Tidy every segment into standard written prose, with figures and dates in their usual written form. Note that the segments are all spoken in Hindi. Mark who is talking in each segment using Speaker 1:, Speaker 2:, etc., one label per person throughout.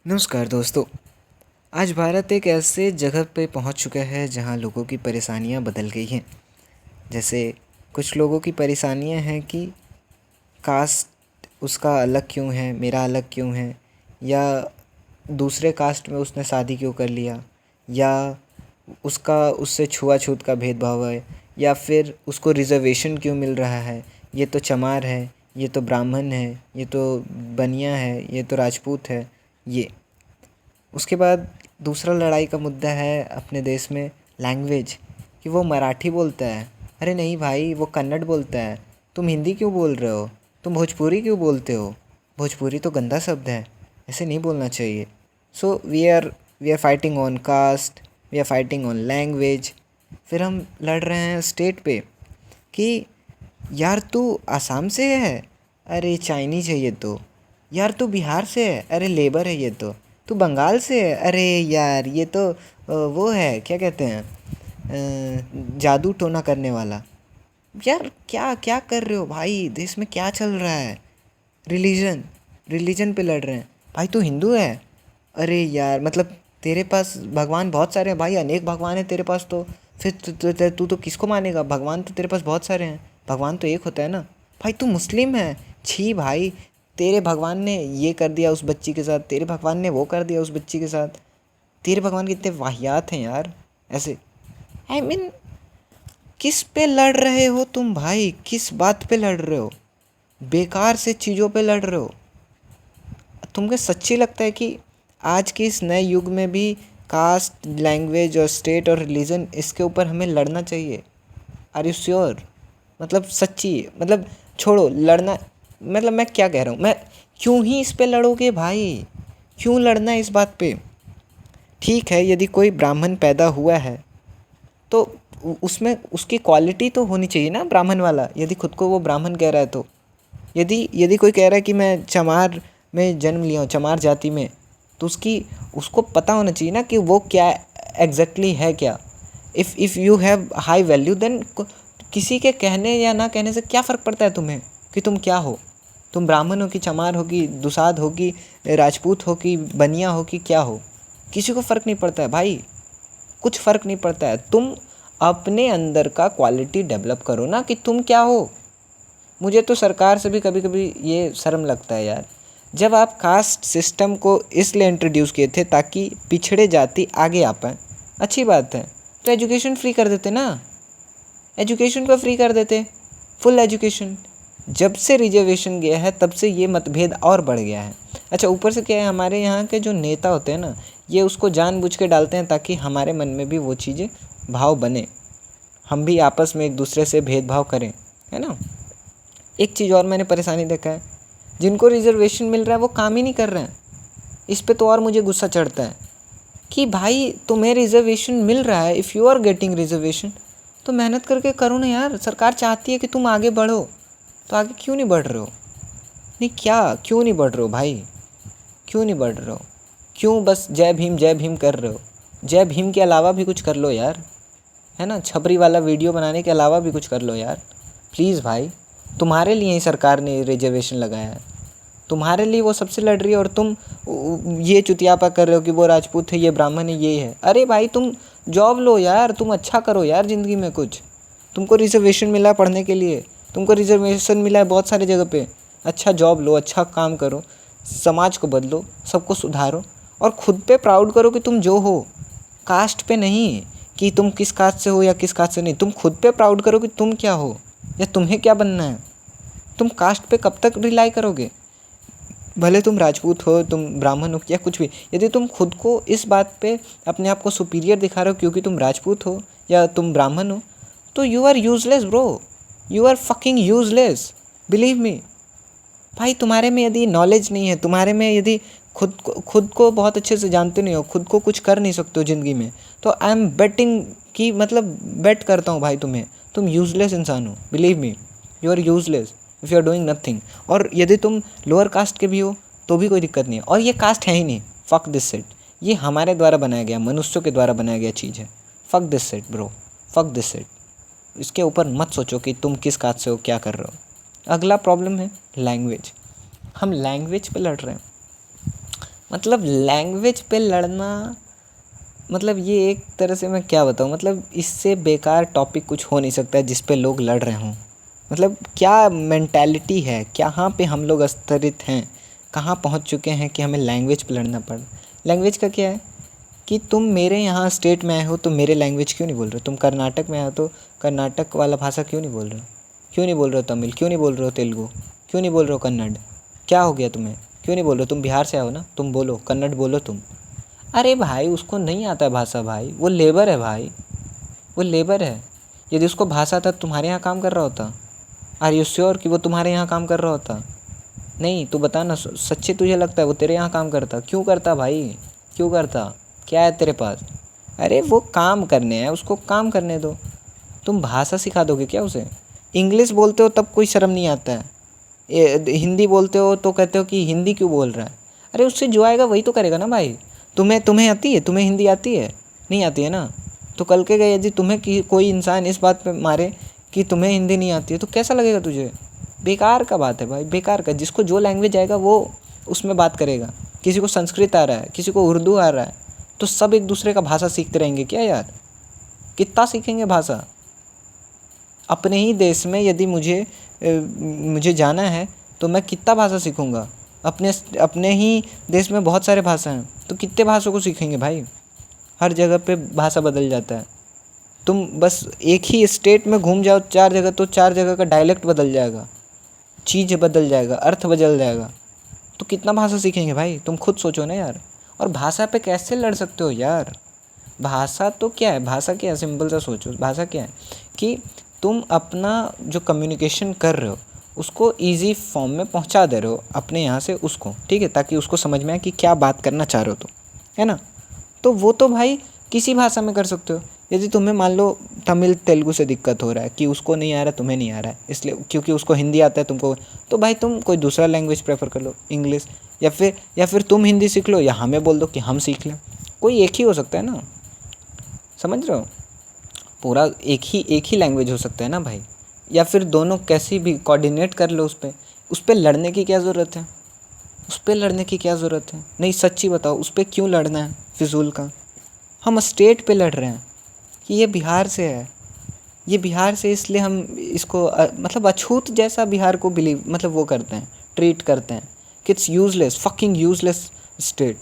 Speaker 1: नमस्कार दोस्तों। आज भारत एक ऐसे जगह पे पहुंच चुका है जहां लोगों की परेशानियां बदल गई हैं। जैसे कुछ लोगों की परेशानियां हैं कि कास्ट उसका अलग क्यों है, मेरा अलग क्यों है, या दूसरे कास्ट में उसने शादी क्यों कर लिया, या उसका उससे छुआछूत का भेदभाव है, या फिर उसको रिजर्वेशन क्यों मिल रहा है। ये तो चमार है, ये तो ब्राह्मण है, ये तो बनिया है, ये तो राजपूत है। ये उसके बाद दूसरा लड़ाई का मुद्दा है अपने देश में लैंग्वेज, कि वो मराठी बोलता है। अरे नहीं भाई, वो कन्नड़ बोलता है। तुम हिंदी क्यों बोल रहे हो? तुम भोजपुरी क्यों बोलते हो? भोजपुरी तो गंदा शब्द है, ऐसे नहीं बोलना चाहिए। So we are fighting on caste, we are fighting on language. फिर हम लड़ रहे हैं स्टेट पे कि यार तू आसाम से है, अरे चाइनीज है ये तो। यार तू बिहार से है, अरे लेबर है ये तो। तू बंगाल से है, अरे यार ये तो वो है, क्या कहते हैं, जादू टोना करने वाला। यार क्या क्या कर रहे हो भाई? देश में क्या चल रहा है? रिलीजन रिलीजन पे लड़ रहे हैं। भाई तू हिंदू है, अरे यार मतलब तेरे पास भगवान बहुत सारे हैं भाई, अनेक भगवान है तेरे पास। तो फिर तू तो किसको मानेगा? भगवान तो तेरे पास बहुत सारे हैं, भगवान तो एक होता है ना। भाई तू मुस्लिम है, छी भाई। तेरे भगवान ने ये कर दिया उस बच्ची के साथ, तेरे भगवान ने वो कर दिया उस बच्ची के साथ। तेरे भगवान कितने वाहियात हैं यार। ऐसे आई मीन किस पे लड़ रहे हो तुम भाई? किस बात पे लड़ रहे हो? बेकार से चीज़ों पे लड़ रहे हो। तुमको सच्ची लगता है कि आज के इस नए युग में भी कास्ट, लैंग्वेज और स्टेट और रिलीजन, इसके ऊपर हमें लड़ना चाहिए? Are you sure? मतलब सच्ची, मतलब छोड़ो लड़ना। मतलब मैं क्या कह रहा हूँ, मैं क्यों ही इस पे लड़ोगे भाई? क्यों लड़ना है इस बात पे? ठीक है, यदि कोई ब्राह्मण पैदा हुआ है तो उसमें उसकी क्वालिटी तो होनी चाहिए ना, ब्राह्मण वाला। यदि खुद को वो ब्राह्मण कह रहा है तो, यदि यदि कोई कह रहा है कि मैं चमार में जन्म लिया हूँ, चमार जाति में, तो उसको पता होना चाहिए ना कि वो क्या एग्जैक्टली है क्या। If you have high value then किसी के कहने या ना कहने से क्या फ़र्क पड़ता है तुम्हें कि तुम क्या हो? तुम ब्राह्मण हो कि चमार हो कि दुसाध हो कि राजपूत हो कि बनिया हो कि क्या हो, किसी को फ़र्क नहीं पड़ता है भाई। कुछ फ़र्क नहीं पड़ता है। तुम अपने अंदर का क्वालिटी डेवलप करो ना कि तुम क्या हो। मुझे तो सरकार से भी कभी कभी ये शर्म लगता है यार। जब आप कास्ट सिस्टम को इसलिए इंट्रोड्यूस किए थे ताकि पिछड़े जाति आगे आ पाएँ, अच्छी बात है, तो एजुकेशन फ्री कर देते ना। एजुकेशन को फ्री कर देते, फुल एजुकेशन। जब से रिजर्वेशन गया है तब से ये मतभेद और बढ़ गया है। अच्छा, ऊपर से क्या है, हमारे यहाँ के जो नेता होते हैं ना, ये उसको जानबूझ के डालते हैं ताकि हमारे मन में भी वो चीज़ें भाव बने, हम भी आपस में एक दूसरे से भेदभाव करें, है ना। एक चीज़ और मैंने परेशानी देखा है, जिनको रिजर्वेशन मिल रहा है वो काम ही नहीं कर रहे हैं। इस पे तो और मुझे गुस्सा चढ़ता है कि भाई तुम्हें रिजर्वेशन मिल रहा है, if you are getting reservation तो मेहनत करके करो ना यार। सरकार चाहती है कि तुम आगे बढ़ो, तो आगे क्यों नहीं बढ़ रहे हो? नहीं क्या, क्यों नहीं बढ़ रहे हो भाई? क्यों नहीं बढ़ रहे हो? क्यों बस जय भीम कर रहे हो? जय भीम के अलावा भी कुछ कर लो यार, है ना। छपरी वाला वीडियो बनाने के अलावा भी कुछ कर लो यार, प्लीज़ भाई। तुम्हारे लिए ही सरकार ने रिजर्वेशन लगाया है, तुम्हारे लिए वो सबसे लड़ रही है, और तुम ये चुतियापा कर रहे हो कि वो राजपूत है, ये ब्राह्मण है, ये है। अरे भाई तुम जॉब लो यार, तुम अच्छा करो यार ज़िंदगी में कुछ। तुमको रिजर्वेशन मिला पढ़ने के लिए, तुमको रिजर्वेशन मिला है बहुत सारी जगह पे। अच्छा जॉब लो, अच्छा काम करो, समाज को बदलो, सबको सुधारो, और खुद पे प्राउड करो कि तुम जो हो। कास्ट पे नहीं कि तुम किस कास्ट से हो या किस कास्ट से नहीं, तुम खुद पे प्राउड करो कि तुम क्या हो या तुम्हें क्या बनना है। तुम कास्ट पे कब तक रिलाई करोगे? भले तुम राजपूत हो, तुम ब्राह्मण हो या कुछ भी, यदि तुम खुद को इस बात पे अपने आप को सुपीरियर दिखा रहे हो क्योंकि तुम राजपूत हो या तुम ब्राह्मण हो, तो you are useless bro, you are fucking useless, believe me. भाई तुम्हारे में यदि नॉलेज नहीं है, तुम्हारे में यदि खुद को बहुत अच्छे से जानते नहीं हो, खुद को कुछ कर नहीं सकते हो ज़िंदगी में, तो आई एम बेटिंग कि मतलब बेट करता हूँ भाई तुम्हें, तुम यूजलेस इंसान हो, believe me. You are useless if you are doing nothing. और यदि तुम लोअर कास्ट के भी हो तो भी कोई दिक्कत नहीं है, और ये कास्ट है ही नहीं। फक दिस सेट, ये हमारे द्वारा बनाया गया, मनुष्यों के द्वारा बनाया गया चीज़ है। Fuck this set bro, fuck this set. इसके ऊपर मत सोचो कि तुम किस कास्ट से हो, क्या कर रहे हो। अगला प्रॉब्लम है लैंग्वेज। हम लैंग्वेज पे लड़ रहे हैं। मतलब लैंग्वेज पे लड़ना, मतलब ये एक तरह से मैं क्या बताऊँ, मतलब इससे बेकार टॉपिक कुछ हो नहीं सकता है जिस पे लोग लड़ रहे हों। मतलब क्या मेंटालिटी है, कहाँ पे हम लोग स्तरित हैं, कहाँ पहुँच चुके हैं कि हमें लैंग्वेज पे लड़ना पड़। लैंग्वेज का क्या है कि तुम मेरे यहाँ स्टेट में आए हो तो मेरे लैंग्वेज क्यों नहीं बोल रहे हो, तुम कर्नाटक में आए हो तो कर्नाटक वाला भाषा क्यों नहीं बोल रहे हो, क्यों नहीं बोल रहे हो तमिल, क्यों नहीं बोल रहे हो तेलुगु, क्यों नहीं बोल रहे हो कन्नड़, क्या हो गया तुम्हें, क्यों नहीं बोल रहे हो, तुम बिहार से आओ ना, तुम बोलो कन्नड़ बोलो तुम। अरे भाई उसको नहीं आता है भाषा भाई, वो लेबर है भाई, वो लेबर है। यदि उसको भाषा आता तो तुम्हारे यहाँ काम कर रहा होता। आर यू श्योर कि वो तुम्हारे यहाँ काम कर रहा होता? नहीं, तू बता ना, सच्चे तुझे लगता है वो तेरे यहाँ काम करता? क्यों करता भाई, क्यों करता, क्या है तेरे पास? अरे वो काम करने हैं, उसको काम करने दो। तुम भाषा सिखा दोगे क्या उसे? इंग्लिश बोलते हो तब कोई शर्म नहीं आता है, हिंदी बोलते हो तो कहते हो कि हिंदी क्यों बोल रहा है। अरे उससे जो आएगा वही तो करेगा ना भाई। तुम्हें तुम्हें आती है, तुम्हें हिंदी आती है? नहीं आती है ना। तो कल के गए यदि तुम्हें कोई इंसान इस बात पे मारे कि तुम्हें हिंदी नहीं आती है तो कैसा लगेगा तुझे? बेकार का बात है भाई, बेकार का। जिसको जो लैंग्वेज आएगा वो उसमें बात करेगा। किसी को संस्कृत आ रहा है, किसी को उर्दू आ रहा है, तो सब एक दूसरे का भाषा सीखते रहेंगे क्या यार? कितना सीखेंगे भाषा? अपने ही देश में यदि मुझे जाना है तो मैं कितना भाषा सीखूँगा? अपने ही देश में बहुत सारे भाषा हैं, तो कितने भाषाओं को सीखेंगे भाई? हर जगह पे भाषा बदल जाता है। तुम बस एक ही स्टेट में घूम जाओ 4 जगह, तो 4 जगह का डायलेक्ट बदल जाएगा, चीज़ बदल जाएगा, अर्थ बदल जाएगा। तो कितना भाषा सीखेंगे भाई? तुम खुद सोचो ना यार। और भाषा पे कैसे लड़ सकते हो यार? भाषा तो क्या है, भाषा क्या है, सिंपल सा सोचो। भाषा क्या है कि तुम अपना जो कम्युनिकेशन कर रहे हो उसको ईजी फॉर्म में पहुंचा दे रहे हो अपने यहाँ से उसको, ठीक है, ताकि उसको समझ में आए कि क्या बात करना चाह रहे हो तुम, है ना। तो वो तो भाई किसी भाषा में कर सकते हो। यदि तुम्हें मान लो तमिल तेलुगु से दिक्कत हो रहा है कि उसको नहीं आ रहा, तुम्हें नहीं आ रहा है, इसलिए क्योंकि उसको हिंदी आता है तुमको, तो भाई तुम कोई दूसरा लैंग्वेज प्रेफर कर लो, इंग्लिश, या फिर तुम हिंदी सीख लो या हमें बोल दो कि हम सीख लें। कोई एक ही हो सकता है ना, समझ रहे हो? पूरा एक ही लैंग्वेज हो सकता है ना भाई। या फिर दोनों कैसी भी कोऑर्डिनेट कर लो उस पे लड़ने की क्या ज़रूरत है? उस पे लड़ने की क्या ज़रूरत है? नहीं सच्ची बताओ, उस पे क्यों लड़ना है फिजूल का? हम स्टेट पे लड़ रहे हैं कि ये बिहार से है, ये बिहार से, इसलिए हम इसको मतलब अछूत जैसा बिहार को बिलीव, मतलब वो करते हैं, ट्रीट करते हैं कि it's useless, fucking useless state.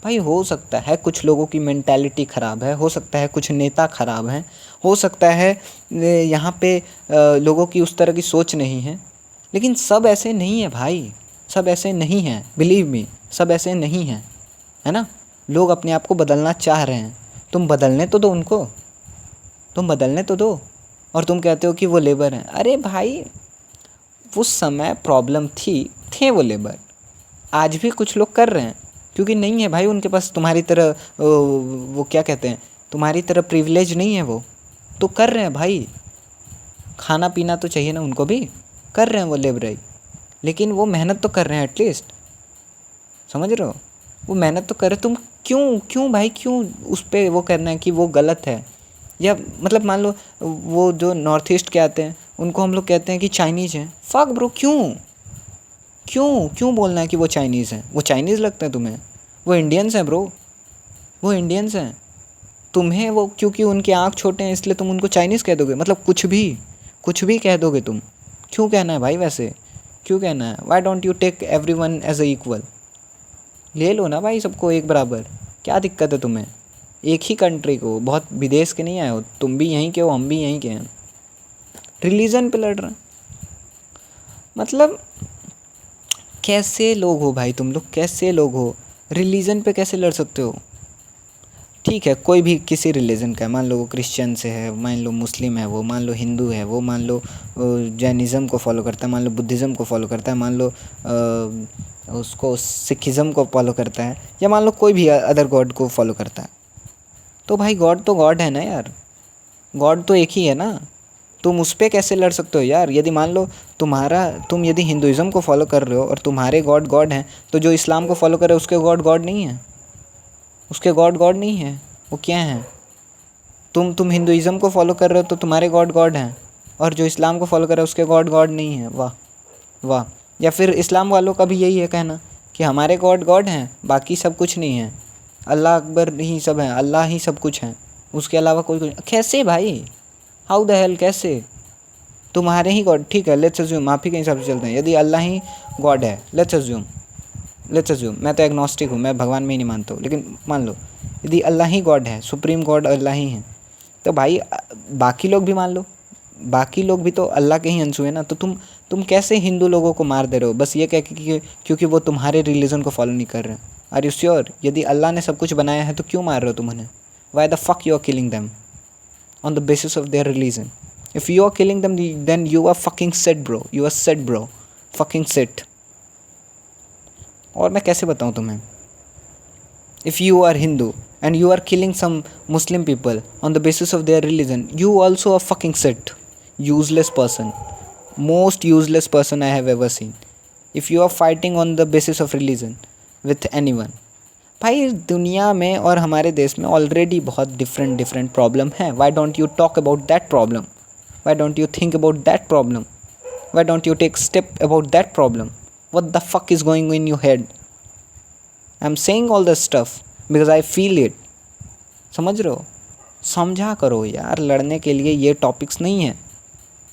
Speaker 1: भाई हो सकता है कुछ लोगों की मेंटालिटी ख़राब है, हो सकता है कुछ नेता ख़राब हैं, हो सकता है यहाँ पे लोगों की उस तरह की सोच नहीं है, लेकिन सब ऐसे नहीं है भाई, सब ऐसे नहीं हैं, बिलीव मी, सब ऐसे नहीं हैं, है ना। लोग अपने आप को बदलना चाह रहे हैं, तुम बदलने तो दो उनको, तुम बदलने तो दो। और तुम कहते हो कि वो लेबर हैं। अरे भाई उस समय प्रॉब्लम थे वो लेबर, आज भी कुछ लोग कर रहे हैं, क्योंकि नहीं है भाई उनके पास तुम्हारी तरह वो क्या कहते हैं, तुम्हारी तरह प्रिविलेज नहीं है, वो तो कर रहे हैं भाई। खाना पीना तो चाहिए ना उनको भी, कर रहे हैं वो लेबराई, लेकिन वो मेहनत तो कर रहे हैं एटलीस्ट, समझ रहे हो? वो मेहनत तो कर रहे। तुम क्यों क्यों भाई, क्यों उस पर वो करना है कि वो गलत है? या मतलब मान लो वो जो नॉर्थ ईस्ट के आते हैं उनको हम लोग कहते हैं कि चाइनीज़ हैं। फक ब्रो, क्यों क्यों क्यों बोलना है कि वो चाइनीज़ हैं? वो चाइनीज़ लगता है तुम्हें? वो इंडियंस हैं ब्रो, वो इंडियंस हैं। तुम्हें वो क्योंकि उनके आँख छोटे हैं इसलिए तुम उनको चाइनीज़ कह दोगे? मतलब कुछ भी कह दोगे तुम? क्यों कहना है भाई वैसे, क्यों कहना है? Why don't you take everyone as a equal? ले लो ना भाई सबको एक बराबर, क्या दिक्कत है तुम्हें? एक ही कंट्री को, बहुत विदेश के नहीं आए हो, तुम भी यहीं के हो, हम भी यहीं के हैं। रिलीजन पे लड़ रहे हैं, मतलब कैसे लोग हो भाई तुम लोग, कैसे लोग हो? रिलीजन पे कैसे लड़ सकते हो? ठीक है, कोई भी किसी रिलीजन का है, मान लो वो क्रिश्चियन से है, मान लो मुस्लिम है, वो मान लो हिंदू है, वो मान लो जैनिज़्म को फॉलो करता है, मान लो बुद्धिज़्म को फॉलो करता है, मान लो उसको सिखिज़्म को फॉलो करता है, या मान लो कोई भी अदर गॉड को फॉलो करता है, तो भाई गॉड तो गॉड है ना यार, गॉड तो एक ही है ना। तुम उस पर कैसे लड़ सकते हो यार? यदि मान लो तुम यदि हिंदुज़्म को फॉलो कर रहे हो और तुम्हारे गॉड गॉड हैं, तो जो इस्लाम को फॉलो करे उसके गॉड गॉड नहीं है, उसके गॉड गॉड नहीं है, वो क्या हैं? तुम हिंदुज़्म को फॉलो कर रहे हो तो तुम्हारे गॉड गॉड हैं, और जो इस्लाम को फॉलो कर रहा है उसके गॉड गॉड नहीं है। वाह वाह। या फिर इस्लाम वालों का भी यही है कहना कि हमारे गॉड गॉड हैं, बाकी सब कुछ नहीं है, अल्लाह अकबर ही सब है, अल्लाह ही सब कुछ है, उसके अलावा कोई कुछ कैसे भाई? How the hell? कैसे तुम्हारे ही गॉड? ठीक है, लेट्स अज्यूम, आप ही के हिसाब से चलते हैं, यदि अल्लाह ही गॉड है, लेट्स अज्यूम, मैं तो एग्नोस्टिक हूँ, मैं भगवान में ही नहीं मानता हूँ, लेकिन मान लो यदि अल्लाह ही गॉड है, सुप्रीम गॉड अल्लाह ही है, तो भाई बाकी लोग भी मान लो, बाकी लोग भी तो अल्लाह के ही अंशु है ना। तो तुम कैसे हिंदू लोगों को मार दे रहे हो बस ये कह के कि क्योंकि वो तुम्हारे रिलीजन को फॉलो नहीं कर रहे हैं? Are you sure? यदि अल्लाह ने सब कुछ बनाया है तो क्यों मार रहे हो तुम उन्हें? Why the fuck you are killing them on the basis of their religion? If you are killing them then you are fucking set bro, you are set bro, fucking set. और मैं कैसे बताऊँ तुम्हें? If you are Hindu and you are killing some Muslim people on the basis of their religion, you also are fucking shit. Useless person. Most useless person I have ever seen. If you are fighting on the basis of religion with anyone. भाई दुनिया में और हमारे देश में ऑलरेडी बहुत डिफरेंट प्रॉब्लम है. Why don't you talk about that problem? Why don't you think about that problem? Why don't you take step about that problem? What the fuck is going in your head? I am saying all this stuff because I feel it. समझ रहे हो? समझा करो यार, लड़ने के लिए ये टॉपिक्स नहीं है,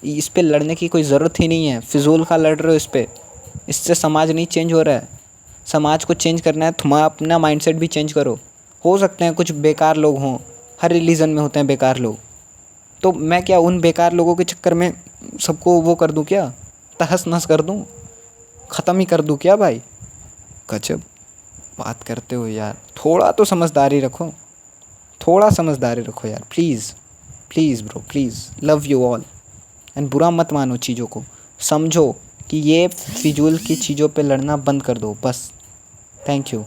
Speaker 1: इस पे लड़ने की कोई ज़रूरत ही नहीं है. फिजूल का लड़ रहे हो इस पे, इससे समाज नहीं चेंज हो रहा है. समाज को चेंज करना है, तुम अपना माइंडसेट भी चेंज करो. हो सकते हैं कुछ बेकार लोग हों, हर रिलीजन में होते हैं बेकार लोग, तो मैं क्या उन बेकार लोगों के चक्कर में सबको वो कर दूँ क्या? तहस नहस कर दूँ, ख़त्म ही कर दूँ क्या भाई? गजब बात करते हो यार. थोड़ा तो समझदारी रखो, थोड़ा समझदारी रखो यार, please please bro, please. Love you all. And बुरा मत मानो चीज़ों को, समझो कि ये फिजूल की चीज़ों पे लड़ना बंद कर दो बस. Thank you.